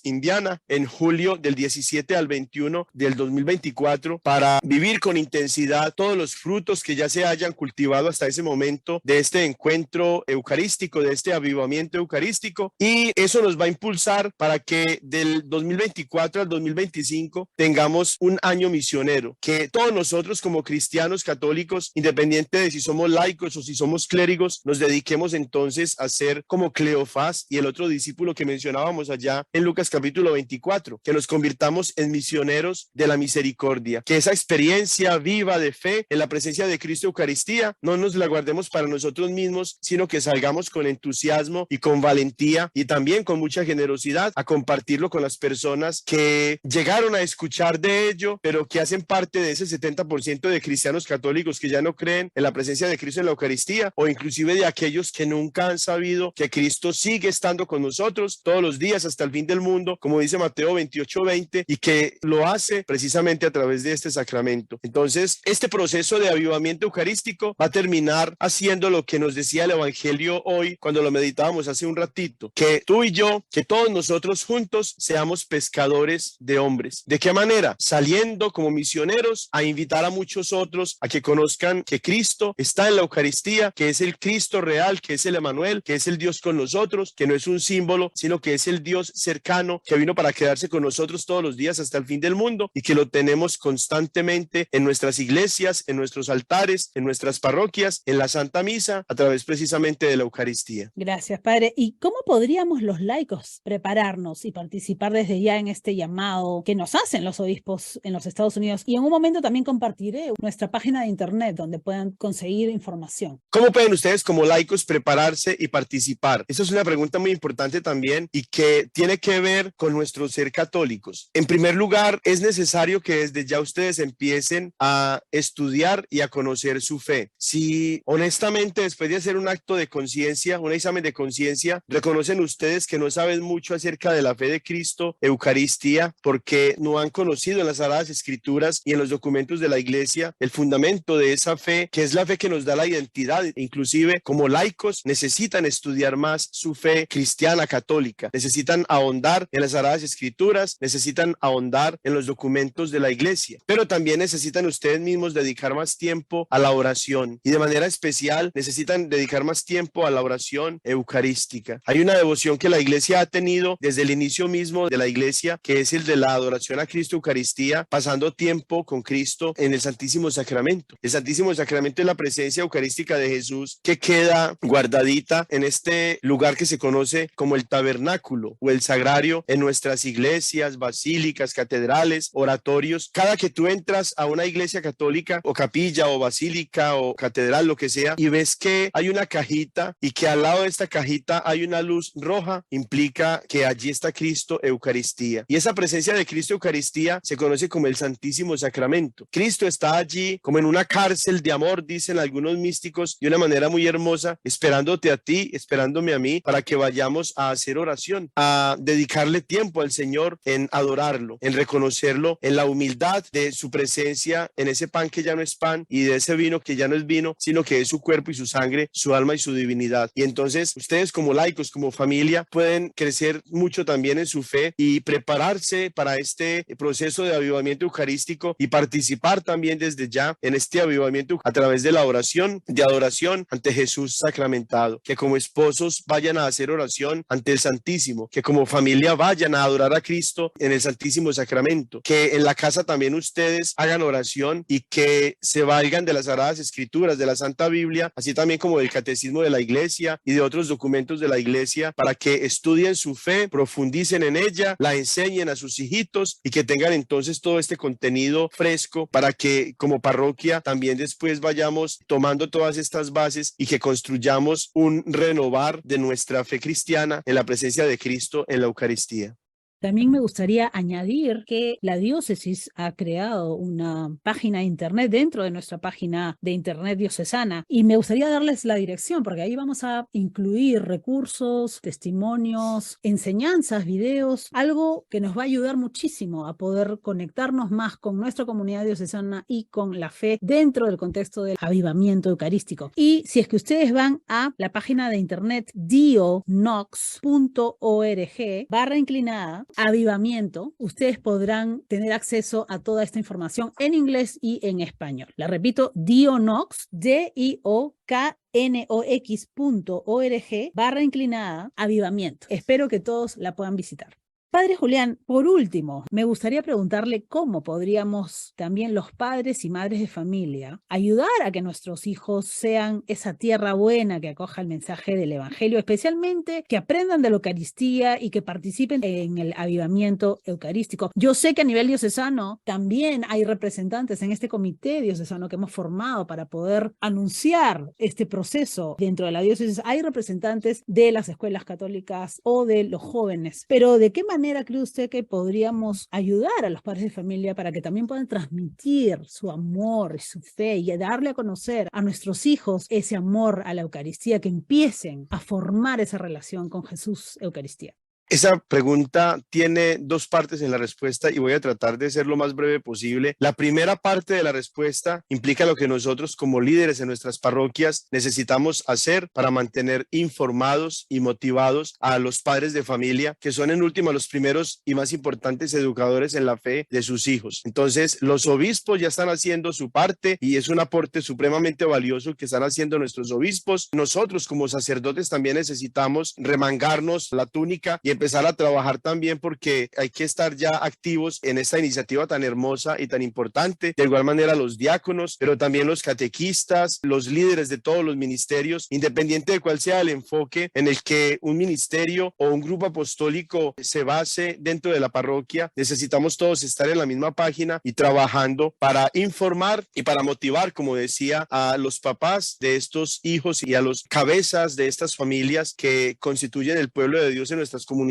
Indiana, en julio del 17 al 21 del 2024, para vivir con intensidad todos los frutos que ya se hayan cultivado hasta ese momento de este encuentro eucarístico, de este avivamiento eucarístico, y eso nos va a impulsar para que del 2024 al 2025 tengamos un año misionero, que todos nosotros como cristianos católicos, independiente de si somos laicos o si somos clérigos, nos dediquemos entonces a ser como Cleofás Cleofás y el otro discípulo que mencionábamos allá en Lucas capítulo 24, que nos convirtamos en misioneros de la misericordia, que esa experiencia viva de fe en la presencia de Cristo Eucaristía no nos la guardemos para nosotros mismos, sino que salgamos con entusiasmo y con valentía y también con mucha generosidad a compartirlo con las personas que llegaron a escuchar de ello, pero que hacen parte de ese 70% de cristianos católicos que ya no creen en la presencia de Cristo en la Eucaristía, o inclusive de aquellos que nunca han sabido que Cristo sigue estando con nosotros todos los días hasta el fin del mundo, como dice Mateo 28:20, y que lo hace precisamente a través de este sacramento. Entonces, este proceso de avivamiento eucarístico va a terminar haciendo lo que nos decía el Evangelio hoy cuando lo meditábamos hace un ratito, que tú y yo, que todos nosotros juntos seamos pescadores de hombres. ¿De qué manera? Saliendo como misioneros a invitar a muchos otros a que conozcan que Cristo está en la Eucaristía, que es el Cristo real, que es el Emmanuel, que es el Dios con nosotros, que no es un símbolo, sino que es el Dios cercano, que vino para quedarse con nosotros todos los días hasta el fin del mundo y que lo tenemos constantemente en nuestras iglesias, en nuestros altares, en nuestras parroquias, en la Santa Misa, a través precisamente de la Eucaristía. Gracias, Padre. ¿Y cómo podríamos los laicos prepararnos y participar desde ya en este llamado que nos hacen los obispos en los Estados Unidos? Y en un momento también compartiré nuestra página de internet donde puedan conseguir información. ¿Cómo pueden ustedes como laicos prepararse y participar? Esa es una pregunta muy importante también y que tiene que ver con nuestro ser católicos. En primer lugar, es necesario que desde ya ustedes empiecen a estudiar y a conocer su fe. Si honestamente después de hacer un acto de conciencia, un examen de conciencia, reconocen ustedes que no saben mucho acerca de la fe de Cristo, Eucaristía, porque no han conocido en las Sagradas Escrituras y en los documentos de la Iglesia el fundamento de esa fe, que es la fe que nos da la identidad. Inclusive como laicos necesitan estudiar más su fe cristiana católica, necesitan ahondar en las Sagradas Escrituras, necesitan ahondar en los documentos de la Iglesia, pero también necesitan ustedes mismos dedicar más tiempo a la oración y de manera especial necesitan dedicar más tiempo a la oración eucarística. Hay una devoción que la Iglesia ha tenido desde el inicio mismo de la Iglesia, que es el de la adoración a Cristo Eucaristía, pasando tiempo con Cristo en el Santísimo Sacramento. El Santísimo Sacramento es la presencia eucarística de Jesús que queda guardadita en este lugar que se conoce como el tabernáculo o el sagrario en nuestras iglesias, basílicas, catedrales, oratorios. Cada que tú entras a una iglesia católica o capilla o basílica o catedral, lo que sea, y ves que hay una cajita y que al lado de esta cajita hay una luz roja, implica que allí está Cristo Eucaristía. Y esa presencia de Cristo Eucaristía se conoce como el Santísimo Sacramento. Cristo está allí como en una cárcel de amor, dicen algunos místicos, de una manera muy hermosa, esperándote a ti, esperándome a mí, para que vayamos a hacer oración, a dedicarle tiempo al Señor en adorarlo, en reconocerlo, en la humildad de su presencia, en ese pan que ya no es pan y de ese vino que ya no es vino, sino que es su cuerpo y su sangre, su alma y su divinidad. Y entonces ustedes como laicos, como familia, pueden crecer mucho también en su fe y prepararse para este proceso de avivamiento eucarístico y participar también desde ya en este avivamiento a través de la oración, de adoración ante Jesús sacramentado. Que como esposos vayan a hacer oración ante el Santísimo, que como familia vayan a adorar a Cristo en el Santísimo Sacramento, que en la casa también ustedes hagan oración y que se valgan de las Sagradas Escrituras, de la Santa Biblia, así también como del Catecismo de la Iglesia y de otros documentos de la Iglesia, para que estudien su fe, profundicen en ella, la enseñen a sus hijitos y que tengan entonces todo este contenido fresco para que como parroquia también después vayamos tomando todas estas bases y que construyamos un renovar de nuestra fe cristiana en la presencia de Cristo en la Eucaristía. También me gustaría añadir que la diócesis ha creado una página de internet dentro de nuestra página de internet diocesana y me gustaría darles la dirección porque ahí vamos a incluir recursos, testimonios, enseñanzas, videos, algo que nos va a ayudar muchísimo a poder conectarnos más con nuestra comunidad diocesana y con la fe dentro del contexto del avivamiento eucarístico. Y si es que ustedes van a la página de internet dionox.org/inclinada avivamiento, ustedes podrán tener acceso a toda esta información en inglés y en español. La repito, dionox, DIOKNOX.org/avivamiento. Espero que todos la puedan visitar. Padre Julián, por último, me gustaría preguntarle cómo podríamos también los padres y madres de familia ayudar a que nuestros hijos sean esa tierra buena que acoja el mensaje del Evangelio, especialmente que aprendan de la Eucaristía y que participen en el avivamiento eucarístico. Yo sé que a nivel diocesano también hay representantes en este comité diocesano que hemos formado para poder anunciar este proceso dentro de la diócesis. Hay representantes de las escuelas católicas o de los jóvenes, pero ¿de qué manera cree usted que podríamos ayudar a los padres de familia para que también puedan transmitir su amor y su fe y darle a conocer a nuestros hijos ese amor a la Eucaristía, que empiecen a formar esa relación con Jesús Eucaristía? Esa pregunta tiene dos partes en la respuesta y voy a tratar de ser lo más breve posible. La primera parte de la respuesta implica lo que nosotros como líderes en nuestras parroquias necesitamos hacer para mantener informados y motivados a los padres de familia, que son en última los primeros y más importantes educadores en la fe de sus hijos. Entonces, los obispos ya están haciendo su parte y es un aporte supremamente valioso que están haciendo nuestros obispos. Nosotros como sacerdotes también necesitamos remangarnos la túnica y empezar a trabajar también, porque hay que estar ya activos en esta iniciativa tan hermosa y tan importante. De igual manera los diáconos, pero también los catequistas, los líderes de todos los ministerios, independiente de cuál sea el enfoque en el que un ministerio o un grupo apostólico se base dentro de la parroquia, necesitamos todos estar en la misma página y trabajando para informar y para motivar, como decía, a los papás de estos hijos y a los cabezas de estas familias que constituyen el pueblo de Dios en nuestras comunidades.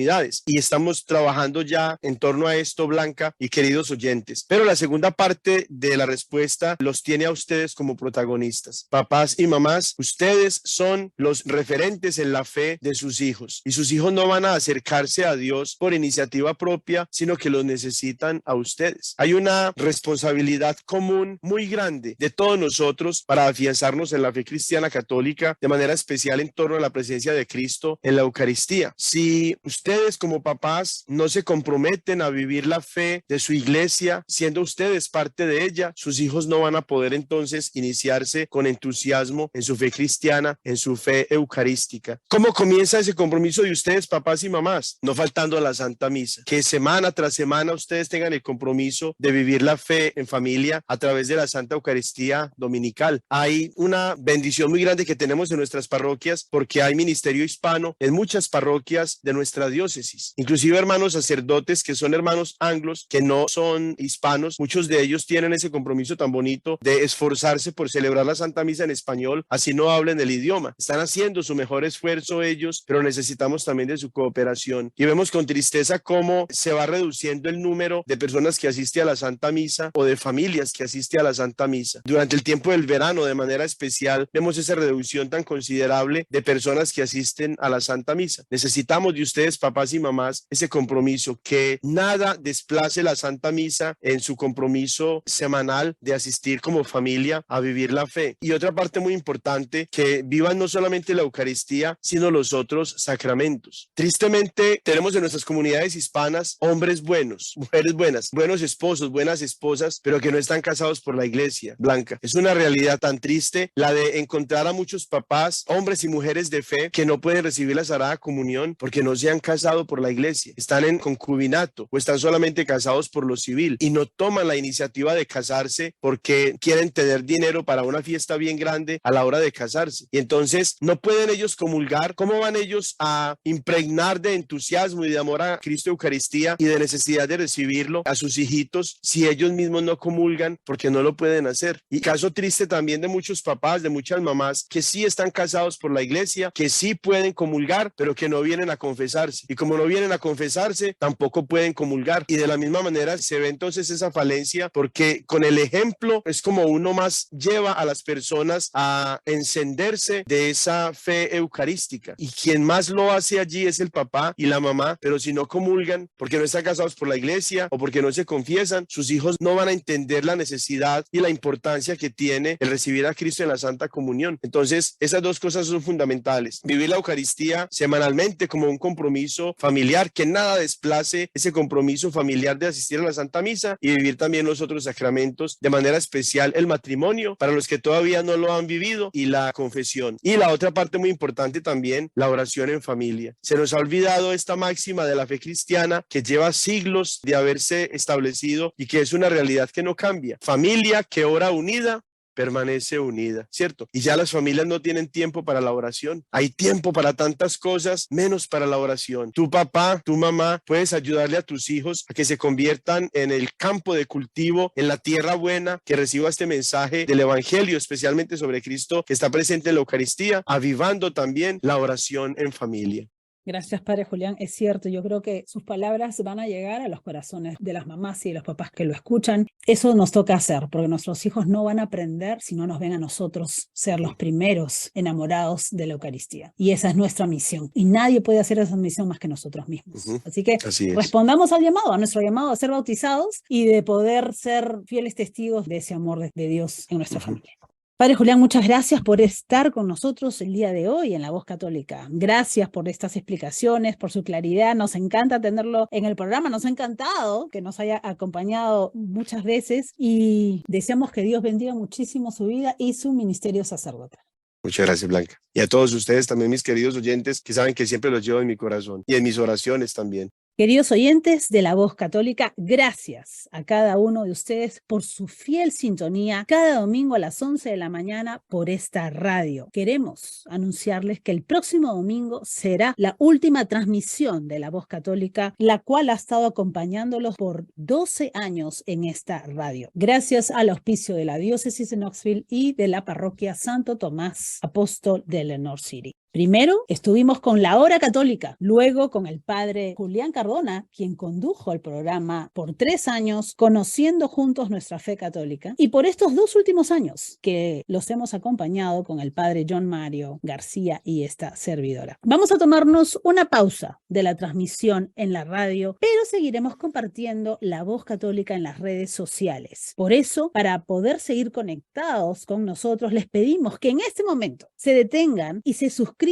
Y estamos trabajando ya en torno a esto, Blanca y queridos oyentes. Pero la segunda parte de la respuesta los tiene a ustedes como protagonistas. Papás y mamás, ustedes son los referentes en la fe de sus hijos y sus hijos no van a acercarse a Dios por iniciativa propia, sino que los necesitan a ustedes. Hay una responsabilidad común muy grande de todos nosotros para afianzarnos en la fe cristiana católica, de manera especial en torno a la presencia de Cristo en la Eucaristía. Si ustedes como papás no se comprometen a vivir la fe de su iglesia, siendo ustedes parte de ella, sus hijos no van a poder entonces iniciarse con entusiasmo en su fe cristiana, en su fe eucarística. ¿Cómo comienza ese compromiso de ustedes, papás y mamás? No faltando a la Santa Misa. Que semana tras semana ustedes tengan el compromiso de vivir la fe en familia a través de la Santa Eucaristía dominical. Hay una bendición muy grande que tenemos en nuestras parroquias porque hay ministerio hispano en muchas parroquias de nuestra diócesis, inclusive hermanos sacerdotes que son hermanos anglos, que no son hispanos. Muchos de ellos tienen ese compromiso tan bonito de esforzarse por celebrar la Santa Misa en español, así no hablen el idioma. Están haciendo su mejor esfuerzo ellos, pero necesitamos también de su cooperación. Y vemos con tristeza cómo se va reduciendo el número de personas que asiste a la Santa Misa o de familias que asiste a la Santa Misa. Durante el tiempo del verano, de manera especial, vemos esa reducción tan considerable de personas que asisten a la Santa Misa. Necesitamos de ustedes, papás y mamás, ese compromiso, que nada desplace la Santa Misa en su compromiso semanal de asistir como familia a vivir la fe. Y otra parte muy importante, que vivan no solamente la Eucaristía, sino los otros sacramentos. Tristemente, tenemos en nuestras comunidades hispanas hombres buenos, mujeres buenas, buenos esposos, buenas esposas, pero que no están casados por la iglesia, Blanca. Es una realidad tan triste la de encontrar a muchos papás, hombres y mujeres de fe, que no pueden recibir la Sagrada Comunión porque no se han casado por la iglesia, están en concubinato o están solamente casados por lo civil y no toman la iniciativa de casarse porque quieren tener dinero para una fiesta bien grande a la hora de casarse, y entonces no pueden ellos comulgar. ¿Cómo van ellos a impregnar de entusiasmo y de amor a Cristo Eucaristía y de necesidad de recibirlo a sus hijitos si ellos mismos no comulgan porque no lo pueden hacer? Y caso triste también de muchos papás, de muchas mamás que sí están casados por la iglesia, que sí pueden comulgar, pero que no vienen a confesarse, y como no vienen a confesarse, tampoco pueden comulgar. Y de la misma manera se ve entonces esa falencia, porque con el ejemplo es como uno más lleva a las personas a encenderse de esa fe eucarística, y quien más lo hace allí es el papá y la mamá. Pero si no comulgan porque no están casados por la iglesia o porque no se confiesan, sus hijos no van a entender la necesidad y la importancia que tiene el recibir a Cristo en la Santa Comunión. Entonces esas dos cosas son fundamentales: vivir la Eucaristía semanalmente como un compromiso compromiso familiar, que nada desplace ese compromiso familiar de asistir a la Santa Misa y vivir también los otros sacramentos, de manera especial el matrimonio, para los que todavía no lo han vivido, y la confesión. Y la otra parte muy importante también, la oración en familia. Se nos ha olvidado esta máxima de la fe cristiana que lleva siglos de haberse establecido y que es una realidad que no cambia. Familia que ora unida permanece unida, ¿cierto? Y ya las familias no tienen tiempo para la oración. Hay tiempo para tantas cosas, menos para la oración. Tu papá, tu mamá, puedes ayudarle a tus hijos a que se conviertan en el campo de cultivo, en la tierra buena, que reciba este mensaje del Evangelio, especialmente sobre Cristo, que está presente en la Eucaristía, avivando también la oración en familia. Gracias, Padre Julián. Es cierto, yo creo que sus palabras van a llegar a los corazones de las mamás y de los papás que lo escuchan. Eso nos toca hacer, porque nuestros hijos no van a aprender si no nos ven a nosotros ser los primeros enamorados de la Eucaristía. Y esa es nuestra misión. Y nadie puede hacer esa misión más que nosotros mismos. Así que respondamos al llamado, a nuestro llamado a ser bautizados y de poder ser fieles testigos de ese amor de Dios en nuestra familia. Padre Julián, muchas gracias por estar con nosotros el día de hoy en La Voz Católica. Gracias por estas explicaciones, por su claridad. Nos encanta tenerlo en el programa. Nos ha encantado que nos haya acompañado muchas veces y deseamos que Dios bendiga muchísimo su vida y su ministerio sacerdotal. Muchas gracias, Blanca. Y a todos ustedes también, mis queridos oyentes, que saben que siempre los llevo en mi corazón y en mis oraciones también. Queridos oyentes de La Voz Católica, gracias a cada uno de ustedes por su fiel sintonía cada domingo a las 11 de la mañana por esta radio. Queremos anunciarles que el próximo domingo será la última transmisión de La Voz Católica, la cual ha estado acompañándolos por 12 años en esta radio. Gracias al auspicio de la Diócesis de Knoxville y de la Parroquia Santo Tomás Apóstol de Lenoir City. Primero estuvimos con La Hora Católica, luego con el padre Julián Cardona, quien condujo el programa por 3 años, conociendo juntos nuestra fe católica, y por estos 2 últimos años que los hemos acompañado con el padre John Mario García y esta servidora. Vamos a tomarnos una pausa de la transmisión en la radio, pero seguiremos compartiendo La Voz Católica en las redes sociales. Por eso, para poder seguir conectados con nosotros, les pedimos que en este momento se detengan y se suscriban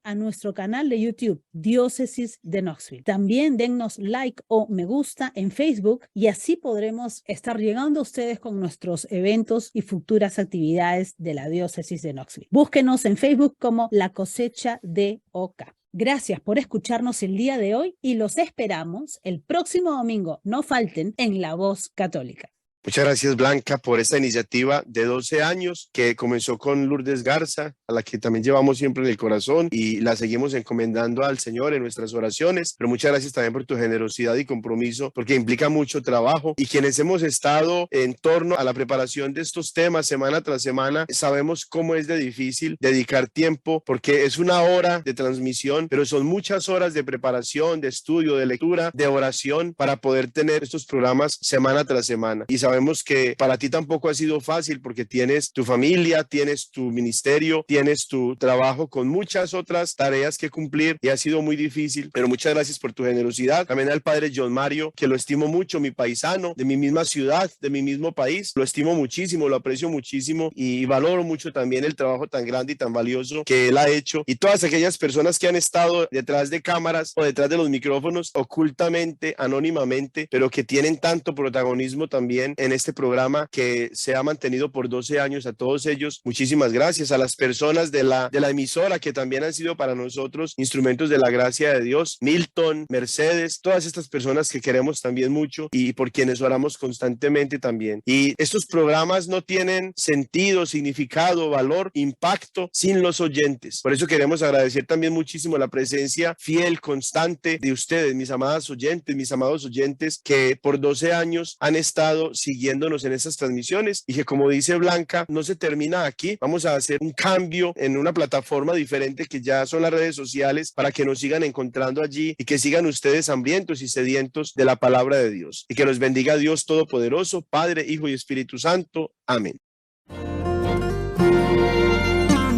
a nuestro canal de YouTube, Diócesis de Knoxville. También dennos like o me gusta en Facebook y así podremos estar llegando a ustedes con nuestros eventos y futuras actividades de la Diócesis de Knoxville. Búsquenos en Facebook como La Cosecha de Oca. Gracias por escucharnos el día de hoy y los esperamos el próximo domingo. No falten en La Voz Católica. Muchas gracias, Blanca, por esta iniciativa de 12 años que comenzó con Lourdes Garza, a la que también llevamos siempre en el corazón y la seguimos encomendando al Señor en nuestras oraciones. Pero muchas gracias también por tu generosidad y compromiso, porque implica mucho trabajo. Y quienes hemos estado en torno a la preparación de estos temas semana tras semana, sabemos cómo es de difícil dedicar tiempo, porque es una hora de transmisión, pero son muchas horas de preparación, de estudio, de lectura, de oración para poder tener estos programas semana tras semana. Y sabemos que para ti tampoco ha sido fácil porque tienes tu familia, tienes tu ministerio, tienes tu trabajo con muchas otras tareas que cumplir y ha sido muy difícil, pero muchas gracias por tu generosidad. También al padre John Mario, que lo estimo mucho, mi paisano, de mi misma ciudad, de mi mismo país, lo estimo muchísimo, lo aprecio muchísimo y valoro mucho también el trabajo tan grande y tan valioso que él ha hecho, y todas aquellas personas que han estado detrás de cámaras o detrás de los micrófonos ocultamente, anónimamente, pero que tienen tanto protagonismo también en este programa que se ha mantenido por 12 años. A todos ellos, muchísimas gracias. A las personas de la emisora que también han sido para nosotros instrumentos de la gracia de Dios, Milton, Mercedes, todas estas personas que queremos también mucho y por quienes oramos constantemente también. Y estos programas no tienen sentido, significado, valor, impacto sin los oyentes. Por eso queremos agradecer también muchísimo la presencia fiel, constante de ustedes, mis amadas oyentes, mis amados oyentes, que por 12 años han estado siguiéndonos en esas transmisiones y que, como dice Blanca, no se termina aquí. Vamos a hacer un cambio en una plataforma diferente que ya son las redes sociales para que nos sigan encontrando allí y que sigan ustedes hambrientos y sedientos de la palabra de Dios. Y que los bendiga Dios Todopoderoso, Padre, Hijo y Espíritu Santo. Amén.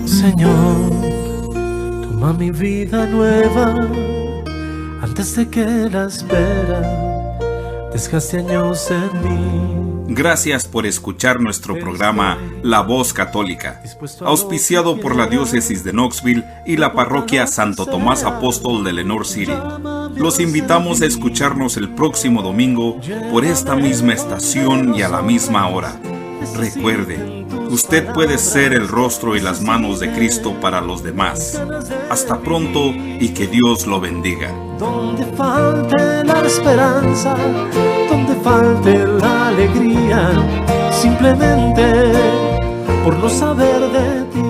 Señor, toma mi vida nueva antes de que la espera desgaste años en mí. Gracias por escuchar nuestro programa La Voz Católica, auspiciado por la Diócesis de Knoxville y la Parroquia Santo Tomás Apóstol de Lenoir City. Los invitamos a escucharnos el próximo domingo por esta misma estación y a la misma hora. Recuerde, usted puede ser el rostro y las manos de Cristo para los demás. Hasta pronto y que Dios lo bendiga. Donde falte la esperanza, donde falte la alegría, simplemente por no saber de ti.